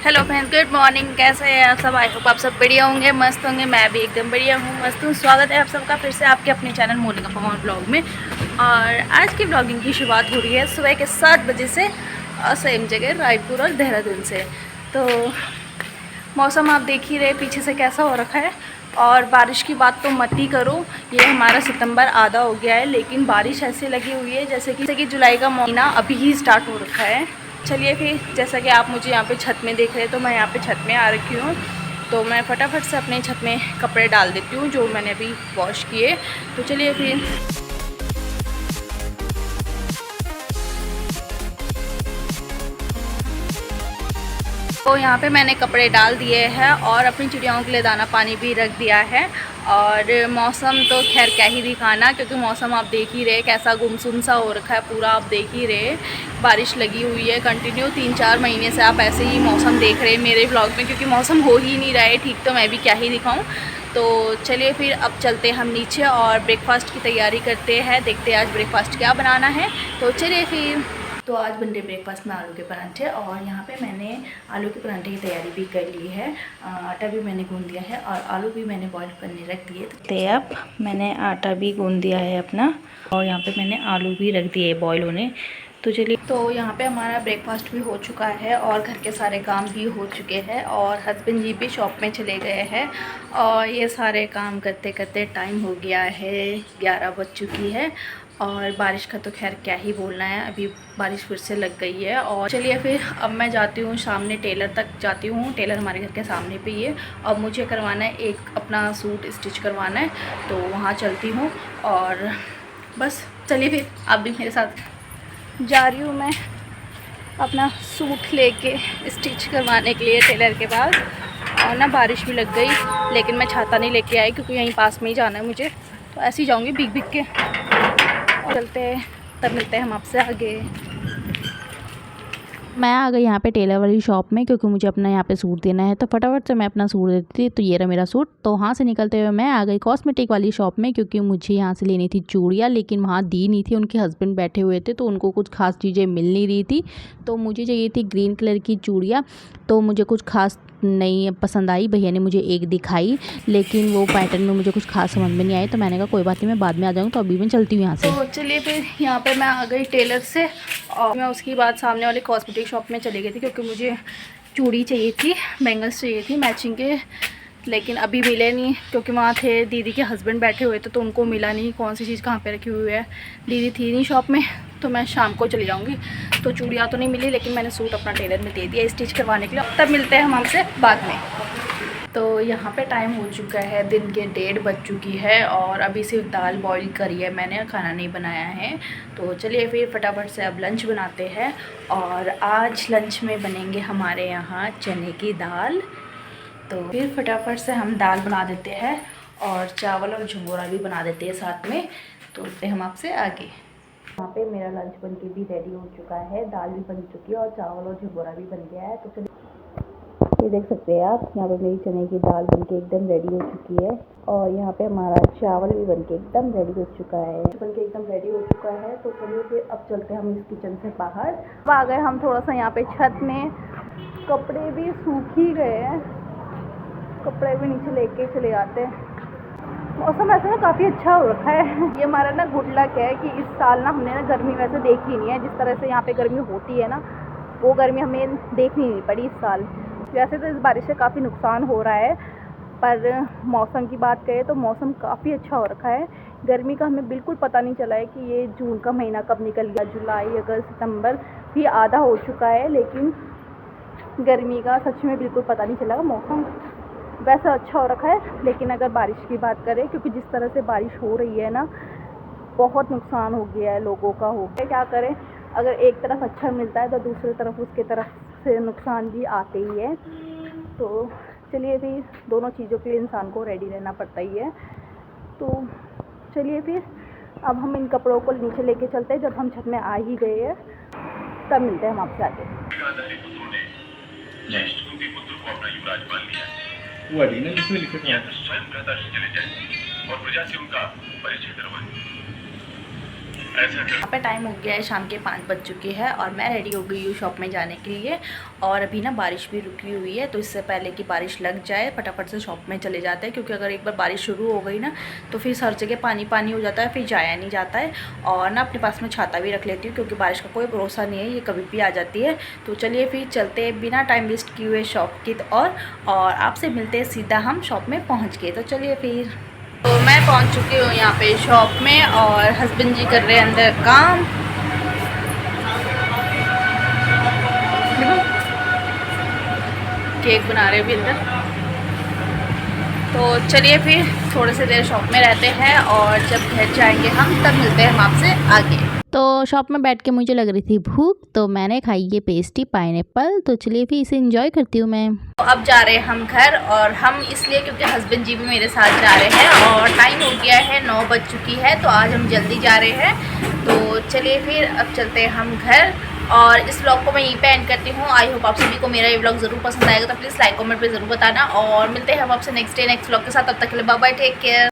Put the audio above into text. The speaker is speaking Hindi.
Hello friends, good morning. कैसे हैं आप सब? आई होप आप सब बढ़िया होंगे, मस्त होंगे। मैं भी एकदम बढ़िया हूँ, मस्त हूँ। स्वागत है आप सबका फिर से आपके अपने चैनल मोनिका पवन ब्लॉग में। और आज की ब्लॉगिंग की शुरुआत हो रही है सुबह के 7 बजे से, सेम जगह रायपुर और देहरादून से। तो मौसम आप देख ही रहे पीछे से कैसा हो रखा है। और बारिश की बात तो मत ही करो, ये हमारा सितंबर आधा हो गया है, लेकिन बारिश ऐसे लगी हुई है जैसे कि जुलाई का महीना अभी ही स्टार्ट हो रखा है। चलिए फिर, जैसा कि आप मुझे यहाँ पे छत में देख रहे हैं, तो मैं यहाँ पे छत में आ रखी हूँ। तो मैं फटाफट से अपने छत में कपड़े डाल देती हूँ जो मैंने अभी वॉश किए। तो चलिए फिर। तो यहाँ पे मैंने कपड़े डाल दिए हैं और अपनी चिड़ियाओं के लिए दाना पानी भी रख दिया है। और मौसम तो खैर क्या ही दिखाना, क्योंकि मौसम आप देख ही रहे कैसा गुमसुम सा हो रखा है पूरा। आप देख ही रहे बारिश लगी हुई है कंटिन्यू, 3-4 महीने से आप ऐसे ही मौसम देख रहे हैं मेरे ब्लॉग में, क्योंकि मौसम हो ही नहीं रहा है ठीक। तो मैं भी क्या ही दिखाऊँ। तो चलिए फिर अब चलते हैं हम नीचे और ब्रेकफास्ट की तैयारी करते हैं। देखते हैं आज ब्रेकफास्ट क्या बनाना है। तो चलिए फिर। तो आज बन रहे ब्रेकफास्ट में आलू के परांठे, और यहाँ पे मैंने आलू के परांठे की तैयारी भी कर ली है। आटा भी मैंने गूंद दिया है और आलू भी मैंने बॉईल करने रख दिए थे। अब मैंने आटा भी गूंद दिया है अपना, और यहाँ पे मैंने आलू भी रख दिए बॉईल होने। तो चलिए, तो यहाँ पे हमारा ब्रेकफास्ट भी हो चुका है और घर के सारे काम भी हो चुके हैं, और हस्बैंड जी भी शॉप में चले गए हैं। और ये सारे काम करते करते टाइम हो गया है 11 बज चुकी है। और बारिश का तो खैर क्या ही बोलना है, अभी बारिश फिर से लग गई है। और चलिए फिर अब मैं जाती हूँ सामने, टेलर तक जाती हूँ। टेलर हमारे घर के सामने पे ही है, और मुझे करवाना है एक अपना सूट स्टिच करवाना है, तो वहाँ चलती हूँ। और बस चलिए फिर, आप भी मेरे साथ। जा रही हूँ मैं अपना सूट लेके स्टिच करवाने के लिए टेलर के पास। और ना बारिश भी लग गई, लेकिन मैं छाता नहीं लेके आई क्योंकि यहीं पास में ही जाना है मुझे। तो ऐसे ही जाऊँगी भीग भीग के। और चलते हैं, तब मिलते हैं हम आपसे आगे। मैं आ गई यहाँ पे टेलर वाली शॉप में, क्योंकि मुझे अपना यहाँ पे सूट देना है। तो फटाफट से मैं अपना सूट देती थी। तो ये रहा मेरा सूट। तो वहाँ से निकलते हुए मैं आ गई कॉस्मेटिक वाली शॉप में, क्योंकि मुझे यहाँ से लेनी थी चूड़ियाँ, लेकिन वहाँ दी नहीं थी। उनके हस्बैंड बैठे हुए थे तो उनको कुछ खास चीज़ें मिल नहीं रही थी। तो मुझे चाहिए थी ग्रीन कलर की चूड़ियाँ। तो मुझे कुछ खास नहीं पसंद आई। भैया ने मुझे एक दिखाई, लेकिन वो पैटर्न में मुझे कुछ खास समझ में नहीं आई। तो मैंने कहा कोई बात नहीं, मैं बाद में आ जाऊँगी। तो अभी मैं चलती हूँ यहाँ से। तो चलिए फिर, यहाँ पे मैं आ गई टेलर से, और मैं उसके बाद सामने वाले कॉस्मेटिक शॉप में चली गई थी, क्योंकि मुझे चूड़ी चाहिए थी, बैंगल्स चाहिए थी मैचिंग के। लेकिन अभी मिले नहीं, क्योंकि वहाँ थे दीदी के हस्बैंड बैठे हुए थे, तो उनको मिला नहीं कौन सी चीज़ कहाँ पे रखी हुई है। दीदी थी नहीं शॉप में, तो मैं शाम को चली जाऊँगी। तो चूड़ियाँ तो नहीं मिली, लेकिन मैंने सूट अपना टेलर में दे दिया स्टिच करवाने के लिए। तब मिलते हैं हम आपसे बाद में। तो यहाँ पे टाइम हो चुका है, दिन के 1:30 बज चुकी है, और अभी सिर्फ दाल बॉईल करी है मैंने, खाना नहीं बनाया है। तो चलिए फिर फटाफट से अब लंच बनाते हैं। और आज लंच में बनेंगे हमारे यहाँ चने की दाल। तो फिर फटाफट से हम दाल बना देते हैं, और चावल और झुंगोरा भी बना देते हैं साथ में। तो उससे हम आपसे आगे। यहाँ पे मेरा लंच बन के भी रेडी हो चुका है, दाल भी बन चुकी है और चावल और झुंगोरा भी बन गया है। तो चलिए, ये देख सकते हैं आप, यहाँ पे मेरी चने की दाल बनके एकदम रेडी हो चुकी है, और यहाँ पे हमारा चावल भी बनके एकदम रेडी हो चुका है, बनके एकदम रेडी हो चुका है। तो चलिए फिर अब चलते हैं हम इस किचन से बाहर। अब आ गए हम थोड़ा सा यहाँ पे छत में, कपड़े भी सूख ही गए हैं, कपड़े भी नीचे लेके चले जाते हैं। मौसम ऐसे ना काफ़ी अच्छा हो रखा है। ये हमारा ना गुड लक है कि इस साल ना हमने ना गर्मी वैसे देखी नहीं है। जिस तरह से यहाँ पे गर्मी होती है ना, वो गर्मी हमें देखनी नहीं पड़ी इस साल। वैसे तो इस बारिश से काफ़ी नुकसान हो रहा है, पर मौसम की बात करें तो मौसम काफ़ी अच्छा हो रखा है। गर्मी का हमें बिल्कुल पता नहीं चला है कि ये जून का महीना कब निकल गया। जुलाई, अगस्त, सितंबर भी आधा हो चुका है, लेकिन गर्मी का सच में बिल्कुल पता नहीं चला। मौसम वैसा अच्छा हो रखा है, लेकिन अगर बारिश की बात करें, क्योंकि जिस तरह से बारिश हो रही है ना, बहुत नुकसान हो गया है, लोगों का हो गया। क्या करें, अगर एक तरफ अच्छा मिलता है तो दूसरी तरफ उसके तरफ से नुकसान भी आते ही है। तो चलिए फिर, दोनों चीज़ों के लिए इंसान को रेडी रहना पड़ता ही है। तो चलिए फिर अब हम इन कपड़ों को नीचे लेके चलते हैं। जब हम छत में आ ही गए हैं तब मिलते हैं हम आपसे आगे। वो अडीना जिसमें लिखे थे स्वयं चले जाए और प्रजा से उनका परिचय करवाएं। यहाँ पे टाइम हो गया है, शाम के 5 बज चुके हैं और मैं रेडी हो गई हूँ शॉप में जाने के लिए। और अभी ना बारिश भी रुकी हुई है, तो इससे पहले कि बारिश लग जाए फटाफट से शॉप में चले जाते हैं, क्योंकि अगर एक बार बारिश शुरू हो गई ना तो फिर हर जगह पानी पानी हो जाता है, फिर जाया नहीं जाता है। और ना अपने पास में छाता भी रख लेती हूँ, क्योंकि बारिश का कोई भरोसा नहीं है, ये कभी भी आ जाती है। तो चलिए फिर चलते हैं बिना टाइम वेस्ट किए हुए शॉप की और आपसे मिलते हैं सीधा हम शॉप में पहुँच गए। तो चलिए फिर। तो मैं पहुंच चुकी हूँ यहाँ पे शॉप में और हस्बैंड जी कर रहे हैं अंदर काम। केक बना रहे हैं अभी अंदर। तो चलिए फिर थोड़ी सी देर शॉप में रहते हैं और जब घर जाएंगे हम तब मिलते हैं हम आपसे आगे। तो शॉप में बैठ के मुझे लग रही थी भूख, तो मैंने खाई ये पेस्ट्री पाइनएप्पल। तो चलिए फिर इसे एंजॉय करती हूँ मैं। तो अब जा रहे हैं हम घर, और हम इसलिए क्योंकि हस्बैंड जी भी मेरे साथ जा रहे हैं और टाइम हो गया है 9 बज चुकी है, तो आज हम जल्दी जा रहे हैं। तो चलिए फिर अब चलते हैं हम घर और इस व्लॉग को मैं यहीं पे एंड करती हूँ। आई होप आप सभी को मेरा ये व्लॉग ज़रूर पसंद आएगा, तो प्लीज़ लाइक कमेंट पे ज़रूर बताना और मिलते हैं हम आपसे नेक्स्ट डे नेक्स्ट व्लॉग के साथ। तब तक के लिए बाय बाय, टेक केयर।